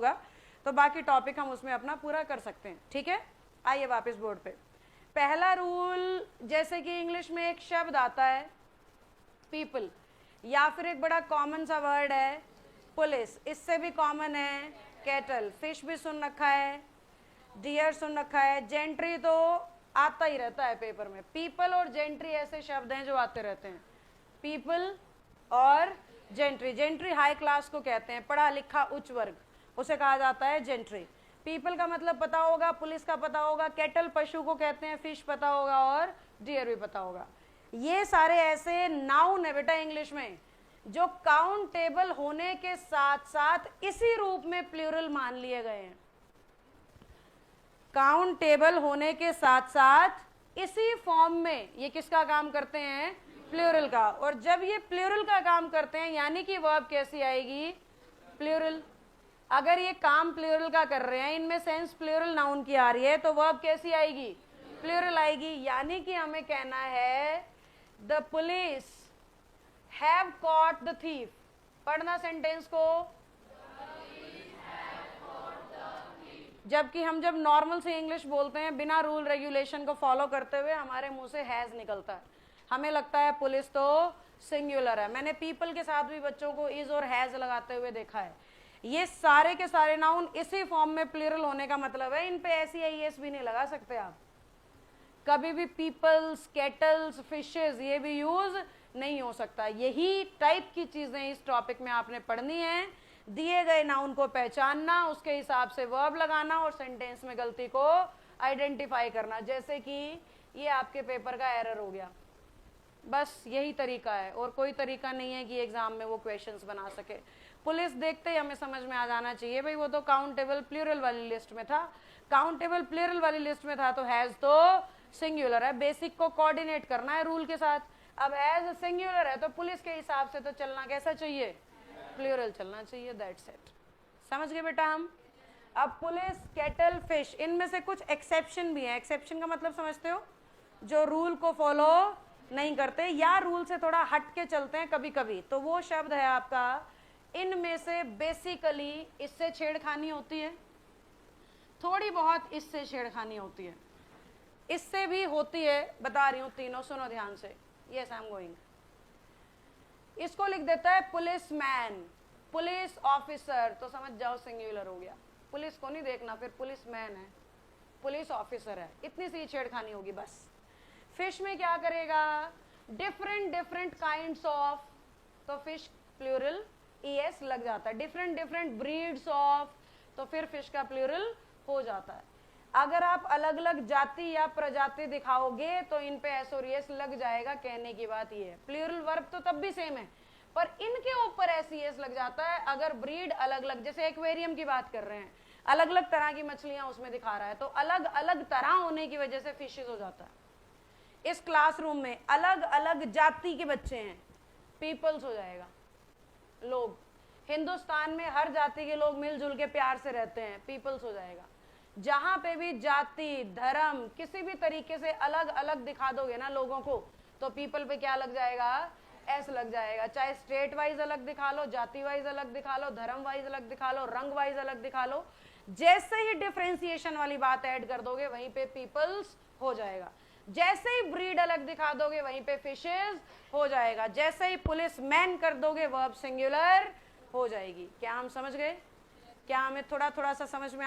होगा, तो बाकी टॉपिक हम उसमें अपना पूरा कर सकते हैं। ठीक है, आइए वापस बोर्ड पे। पहला रूल, जैसे कि इंग्लिश में एक शब्द आता है पीपल, या फिर एक बड़ा कॉमन सा वर्ड है पुलिस, इससे भी कॉमन है कैटल, फिश भी सुन रखा है, डियर सुन रखा है, जेंट्री तो आता ही रहता है पेपर में। पीपल और जेंट्री ऐसे शब्द हैं जो आते रहते हैं, पीपल और जेंट्री। जेंट्री हाई क्लास को कहते हैं, पढ़ा लिखा उच्च वर्ग, उसे कहा जाता है जेंट्री। पीपल का मतलब पता होगा, पुलिस का पता होगा, कैटल पशु को कहते हैं, फिश पता होगा और डियर भी पता होगा। ये सारे ऐसे नाउन है बेटा इंग्लिश में जो काउंटेबल होने के साथ साथ इसी रूप में प्लूरल मान लिए गए हैं। काउंटेबल होने के साथ साथ इसी फॉर्म में ये किसका काम करते हैं? प्लूरल का। और जब ये प्लूरल का काम करते हैं यानी कि वर्ब कैसी आएगी? प्लूरल। अगर ये काम प्लूरल का कर रहे हैं, इनमें सेंस प्लूरल नाउन की आ रही है, तो वर्ब कैसी आएगी? प्लूरल आएगी। यानी कि हमें कहना है the police have caught the thief. पढ़ना सेंटेंस को, जबकि हम जब नॉर्मल से इंग्लिश बोलते हैं बिना रूल रेगुलेशन को फॉलो करते हुए, हमारे मुंह से हैज निकलता है, हमें लगता है पुलिस तो सिंगुलर है। मैंने पीपल के साथ भी बच्चों को इज और हैज लगाते हुए देखा है। ये सारे के सारे नाउन इसी फॉर्म में प्लूरल होने का मतलब है, इन पे ऐसी आईएस भी नहीं लगा सकते आप कभी भी। पीपल्स, केटल्स, फिशेस ये भी यूज नहीं हो सकता। यही टाइप की चीजें इस टॉपिक में आपने पढ़नी है। दिए गए नाउन को पहचानना, उसके हिसाब से वर्ब लगाना और सेंटेंस में गलती को आइडेंटिफाई करना। जैसे कि ये आपके पेपर का एरर हो गया, बस यही तरीका है और कोई तरीका नहीं है कि एग्जाम में वो क्वेश्चंस बना सके। पुलिस देखते ही हमें समझ में आ जाना चाहिए भाई वो तो काउंटेबल प्लूरल वाली लिस्ट में था। काउंटेबल प्लूरल वाली लिस्ट में था तो हैज तो सिंगुलर है। बेसिक को कोऑर्डिनेट करना है रूल के साथ। अब हैज सिंगुलर है तो पुलिस के हिसाब से तो चलना कैसा चाहिए? प्लूरल चलना चाहिए। That's it. समझ गए बेटा हम? अब पुलिस, कैटल, फिश, इनमें से कुछ एक्सेप्शन भी है। एक्सेप्शन का मतलब समझते हो? जो रूल को फॉलो नहीं करते या रूल से थोड़ा हट के चलते हैं कभी कभी, तो वो शब्द है आपका इनमें से बेसिकली इससे छेड़खानी होती है, थोड़ी बहुत इससे छेड़खानी होती है, इससे भी होती है, बता रही हूं तीनों, सुनो ध्यान से। Yes I am going. इसको लिख देता है पुलिस मैन, पुलिस ऑफिसर, तो समझ जाओ सिंगुलर हो गया। पुलिस को नहीं देखना, फिर पुलिस मैन है, पुलिस ऑफिसर है, इतनी सी छेड़खानी होगी बस। फिश में क्या करेगा? डिफरेंट डिफरेंट काइंड्स ऑफ, तो फिश प्लूरल ईएस लग जाता है। डिफरेंट डिफरेंट ब्रीड्स ऑफ, तो फिर फिश का प्लूरल हो जाता है। अगर आप अलग अलग जाति या प्रजाति दिखाओगे तो इन पे एस और एस लग जाएगा। कहने की बात ये है प्लूरल वर्ब तो तब भी सेम है, पर इनके ऊपर एस एस लग जाता है अगर ब्रीड अलग अलग, जैसे एक्वेरियम की बात कर रहे हैं, अलग अलग तरह की मछलियां उसमें दिखा रहा है, तो अलग अलग तरह होने की वजह से फिशेस हो जाता है। इस क्लासरूम में अलग अलग जाति के बच्चे हैं, पीपल्स हो जाएगा। लोग, हिंदुस्तान में हर जाति के लोग मिलजुल के प्यार से रहते हैं, पीपल्स हो जाएगा। जहां पे भी जाति, धर्म, किसी भी तरीके से अलग अलग दिखा दोगे ना लोगों को, तो पीपल पे क्या लग जाएगा? एस लग जाएगा। चाहे स्टेट वाइज अलग दिखा लो, जाति वाइज अलग दिखा लो, धर्म वाइज अलग दिखा लो, रंग वाइज अलग दिखा लो, जैसे ही डिफरेंशिएशन वाली बात ऐड कर दोगे वहीं पे पीपल्स हो जाएगा। जैसे ही ब्रीड अलग दिखा दोगे वहीं पे फिशेस हो जाएगा। जैसे ही पुलिस मैन कर दोगे वर्ब सिंगुलर हो जाएगी। क्या हम समझ गए? क्या हमें थोड़ा थोड़ा सा समझ में